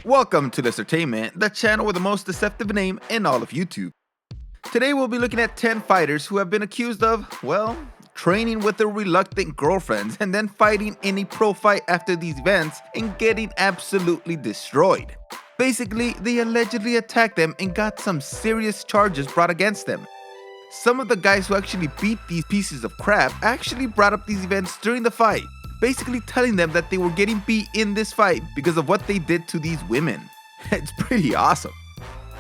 Welcome to Entertainment, the channel with the most deceptive name in all of YouTube. Today we'll be looking at 10 fighters who have been accused of, well, training with their reluctant girlfriends and then fighting in a pro fight after these events and getting absolutely destroyed. Basically, they allegedly attacked them and got some serious charges brought against them. Some of the guys who actually beat these pieces of crap actually brought up these events during the fight, basically telling them that they were getting beat in this fight because of what they did to these women. It's pretty awesome.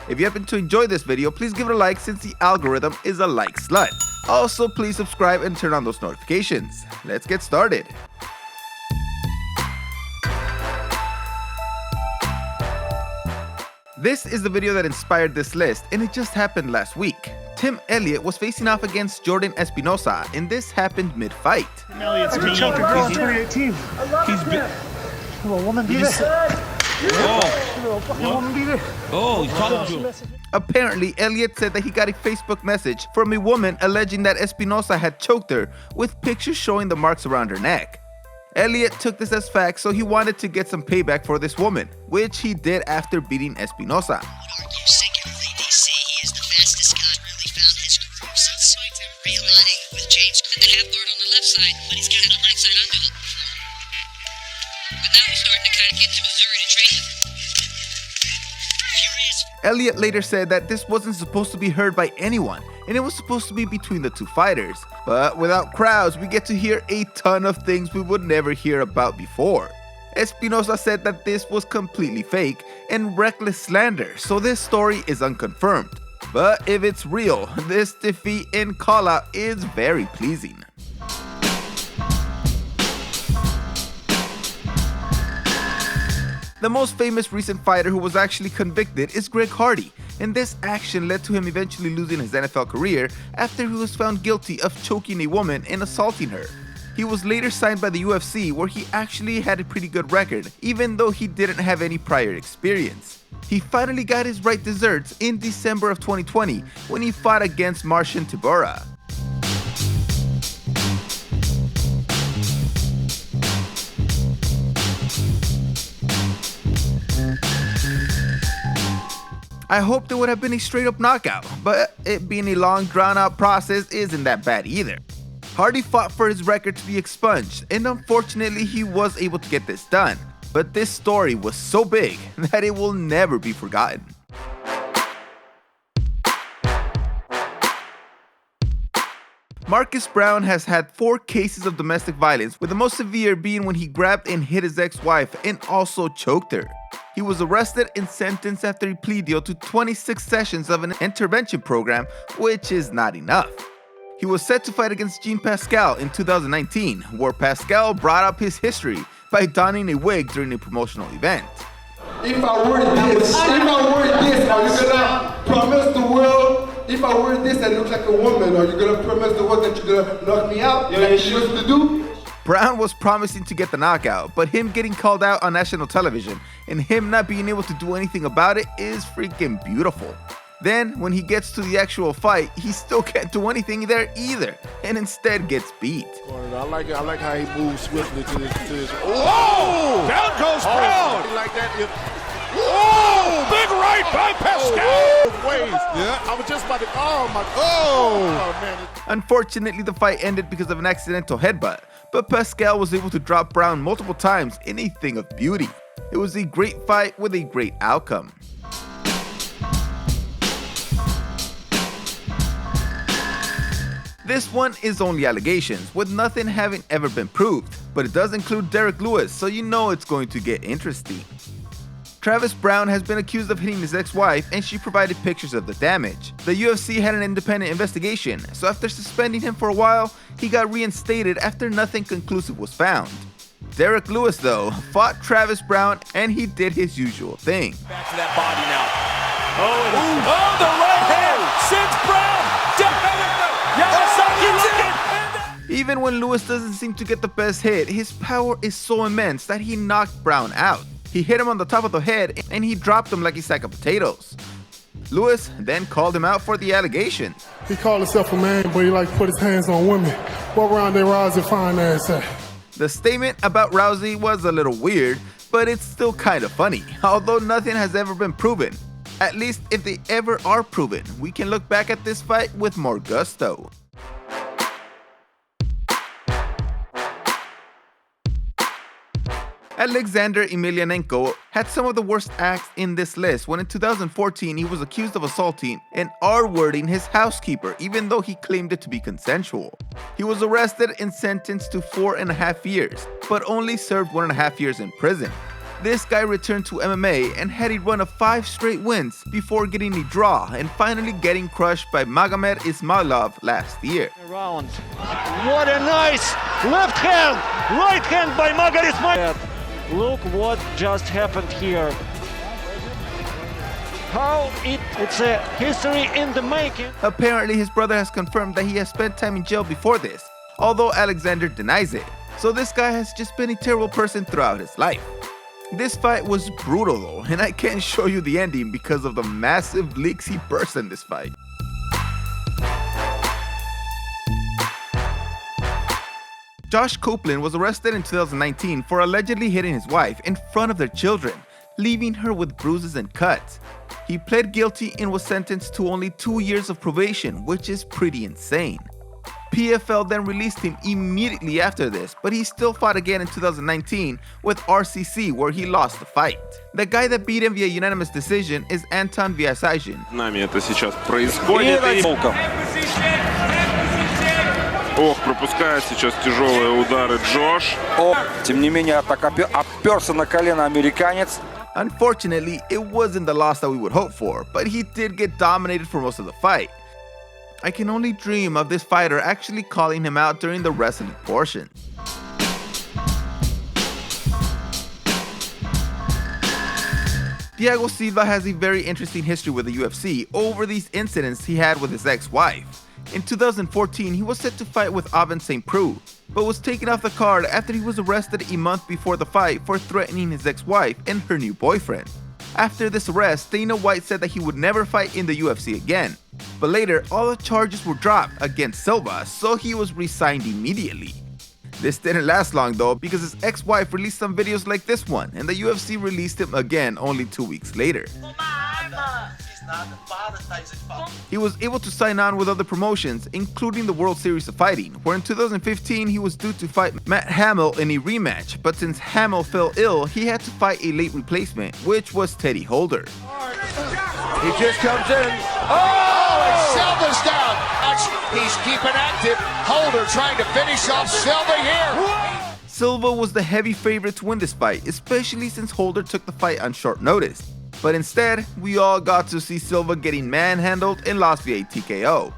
If you happen to enjoy this video, please give it a like since the algorithm is a like slut. Also, please subscribe and turn on those notifications. Let's get started. This is the video that inspired this list, and it just happened last week. Tim Elliot was facing off against Jordan Espinosa, and this happened mid-fight. Elliot's been choked a girl in 2018. He's been a woman beater. Oh, he's talking to you. Apparently, Elliot said that he got a Facebook message from a woman alleging that Espinosa had choked her with pictures showing the marks around her neck. Elliot took this as fact, so he wanted to get some payback for this woman, which he did after beating Espinosa. Elliot later said that this wasn't supposed to be heard by anyone, and it was supposed to be between the two fighters. But without crowds, we get to hear a ton of things we would never hear about before. Espinosa said that this was completely fake and reckless slander, so this story is unconfirmed. But if it's real, this defeat and call-out is very pleasing. The most famous recent fighter who was actually convicted is Greg Hardy, and this action led to him eventually losing his NFL career after he was found guilty of choking a woman and assaulting her. He was later signed by the UFC, where he actually had a pretty good record, even though he didn't have any prior experience. He finally got his right desserts in December of 2020 when he fought against Marcin Tybura. I hoped it would have been a straight up knockout, but it being a long drawn out process isn't that bad either. Hardy fought for his record to be expunged, and unfortunately he was able to get this done, but this story was so big that it will never be forgotten. Marcus Brown has had 4 cases of domestic violence, with the most severe being when he grabbed and hit his ex-wife and also choked her. He was arrested and sentenced after a plea deal to 26 sessions of an intervention program, which is not enough. He was set to fight against Jean Pascal in 2019, where Pascal brought up his history by donning a wig during a promotional event. If I wear this, are you gonna promise the world? If I wear this and look like a woman, are you gonna promise the world that you're gonna knock me out like you used to do? Brown was promising to get the knockout, but him getting called out on national television and him not being able to do anything about it is freaking beautiful. Then, when he gets to the actual fight, he still can't do anything there either, and instead gets beat. I like how he moves swiftly to this. Whoa! Down goes Brown! Like that. Whoa! Big right by Pascal! Yeah. I was just about to. Oh man. Unfortunately, the fight ended because of an accidental headbutt, but Pascal was able to drop Brown multiple times in a thing of beauty. It was a great fight with a great outcome. This one is only allegations, with nothing having ever been proved, but it does include Derek Lewis, so you know it's going to get interesting. Travis Brown has been accused of hitting his ex-wife, and she provided pictures of the damage. The UFC had an independent investigation, so after suspending him for a while, he got reinstated after nothing conclusive was found. Derek Lewis, though, fought Travis Brown, and he did his usual thing. Back to that body now. Oh, the right hand sends Brown down. Even when Lewis doesn't seem to get the best hit, his power is so immense that he knocked Brown out. He hit him on the top of the head and he dropped him like a sack of potatoes. Lewis then called him out for the allegation. He called himself a man, but he like put his hands on women. What around their eyes and fine ass at? The statement about Rousey was a little weird, but it's still kind of funny, although nothing has ever been proven. At least if they ever are proven, we can look back at this fight with more gusto. Alexander Emilianenko had some of the worst acts in this list when in 2014 he was accused of assaulting and R-wording his housekeeper even though he claimed it to be consensual. He was arrested and sentenced to 4.5 years, but only served 1.5 years in prison. This guy returned to MMA and had a run of 5 straight wins before getting a draw and finally getting crushed by Magomed Ismailov last year. Around. What a nice left hand, right hand by Magomed Ismailov. Look what just happened here. How it's a history in the making. Apparently his brother has confirmed that he has spent time in jail before this, although Alexander denies it. So this guy has just been a terrible person throughout his life. This fight was brutal though, and I can't show you the ending because of the massive leaks he burst in this fight. Josh Copeland was arrested in 2019 for allegedly hitting his wife in front of their children, leaving her with bruises and cuts. He pled guilty and was sentenced to only 2 years of probation, which is pretty insane. PFL then released him immediately after this, but he still fought again in 2019 with RCC where he lost the fight. The guy that beat him via unanimous decision is Anton Vyasajin. Нами это сейчас происходит. Ох, пропускает сейчас тяжелые удары Джош. Тем не менее, так оперся на колено американец. Unfortunately, it wasn't the loss that we would hope for, but he did get dominated for most of the fight. I can only dream of this fighter actually calling him out during the wrestling portion. Thiago Silva has a very interesting history with the UFC over these incidents he had with his ex-wife. In 2014, he was set to fight with Oven St. Preux, but was taken off the card after he was arrested a month before the fight for threatening his ex-wife and her new boyfriend. After this arrest, Dana White said that he would never fight in the UFC again. But later, all the charges were dropped against Silva, so he was re-signed immediately. This didn't last long though, because his ex-wife released some videos like this one, and the UFC released him again only 2 weeks later. He was able to sign on with other promotions, including the World Series of Fighting, where in 2015 he was due to fight Matt Hamill in a rematch, but since Hamill fell ill, he had to fight a late replacement, which was Teddy Holder. He just comes in. Oh, Silva's down. He's keeping active. Holder trying to finish off Silva here. Silva was the heavy favorite to win this fight, especially since Holder took the fight on short notice. But instead, we all got to see Silva getting manhandled and lost via TKO.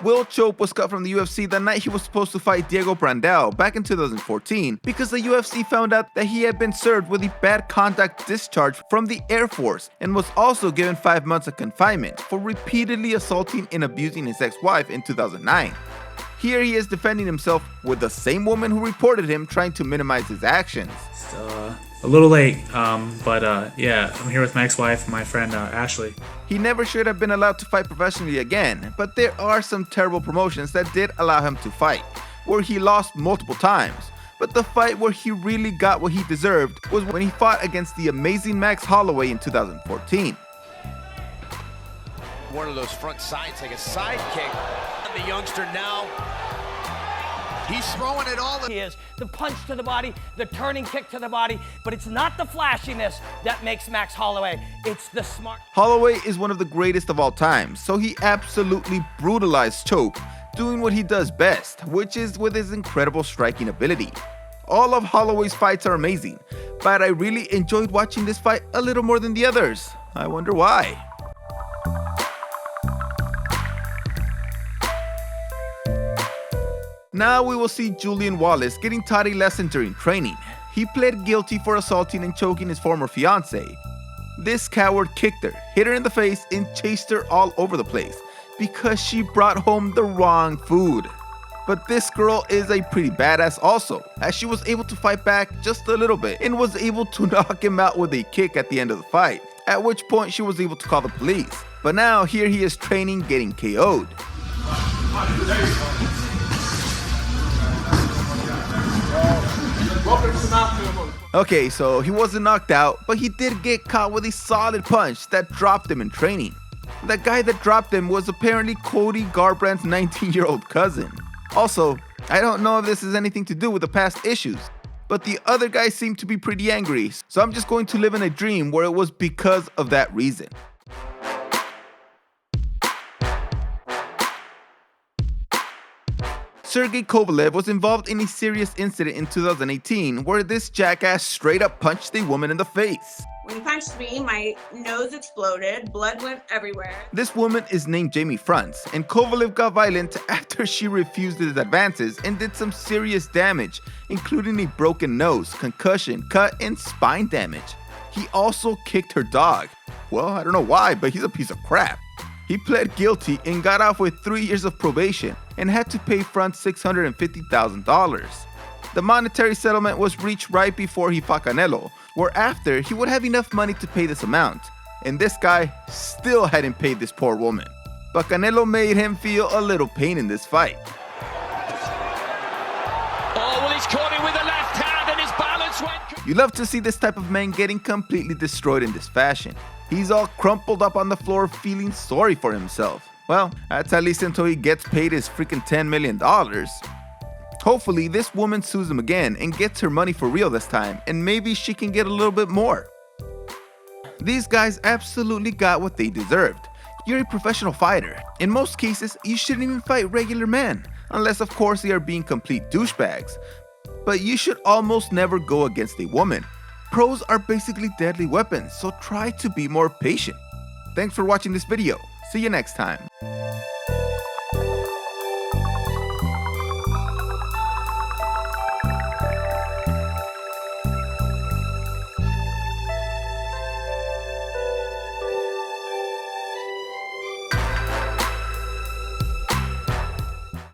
Will Choppa was cut from the UFC the night he was supposed to fight Diego Brandao back in 2014 because the UFC found out that he had been served with a bad conduct discharge from the Air Force and was also given 5 months of confinement for repeatedly assaulting and abusing his ex-wife in 2009. Here he is defending himself with the same woman who reported him, trying to minimize his actions. A little late, but yeah, I'm here with my ex-wife, my friend Ashley. He never should have been allowed to fight professionally again, but there are some terrible promotions that did allow him to fight, where he lost multiple times. But the fight where he really got what he deserved was when he fought against the amazing Max Holloway in 2014. One of those front sides, like a side kick. The youngster now, he's throwing it all. He is the punch to the body, the turning kick to the body, but it's not the flashiness that makes Max Holloway. It's the smart. Holloway is one of the greatest of all time, so he absolutely brutalized Choppa, doing what he does best, which is with his incredible striking ability. All of Holloway's fights are amazing, but I really enjoyed watching this fight a little more than the others. I wonder why. Now we will see Julian Wallace getting taught a lesson during training. He pled guilty for assaulting and choking his former fiancée. This coward kicked her, hit her in the face, and chased her all over the place because she brought home the wrong food. But this girl is a pretty badass also, as she was able to fight back just a little bit and was able to knock him out with a kick at the end of the fight, at which point she was able to call the police. But now here he is training, getting KO'd. Okay, so he wasn't knocked out, but he did get caught with a solid punch that dropped him in training. The guy that dropped him was apparently Cody Garbrandt's 19-year-old cousin. Also, I don't know if this has anything to do with the past issues, but the other guy seemed to be pretty angry, so I'm just going to live in a dream where it was because of that reason. Sergey Kovalev was involved in a serious incident in 2018 where this jackass straight up punched a woman in the face. When he punched me, my nose exploded, blood went everywhere. This woman is named Jamie Frantz, and Kovalev got violent after she refused his advances and did some serious damage, including a broken nose, concussion, cut, and spine damage. He also kicked her dog. Well, I don't know why, but he's a piece of crap. He pled guilty and got off with 3 years of probation and had to pay Frantz $650,000. The monetary settlement was reached right before he fought Canelo, where after he would have enough money to pay this amount, and this guy still hadn't paid this poor woman. But Canelo made him feel a little pain in this fight. Oh, well, he's caught him with the left hand and his balance went... You love to see this type of man getting completely destroyed in this fashion. He's all crumpled up on the floor feeling sorry for himself. Well, that's at least until he gets paid his freaking $10 million. Hopefully, this woman sues him again and gets her money for real this time, and maybe she can get a little bit more. These guys absolutely got what they deserved. You're a professional fighter. In most cases, you shouldn't even fight regular men, unless of course they are being complete douchebags. But you should almost never go against a woman. Pros are basically deadly weapons, so try to be more patient. Thanks for watching this video. See you next time.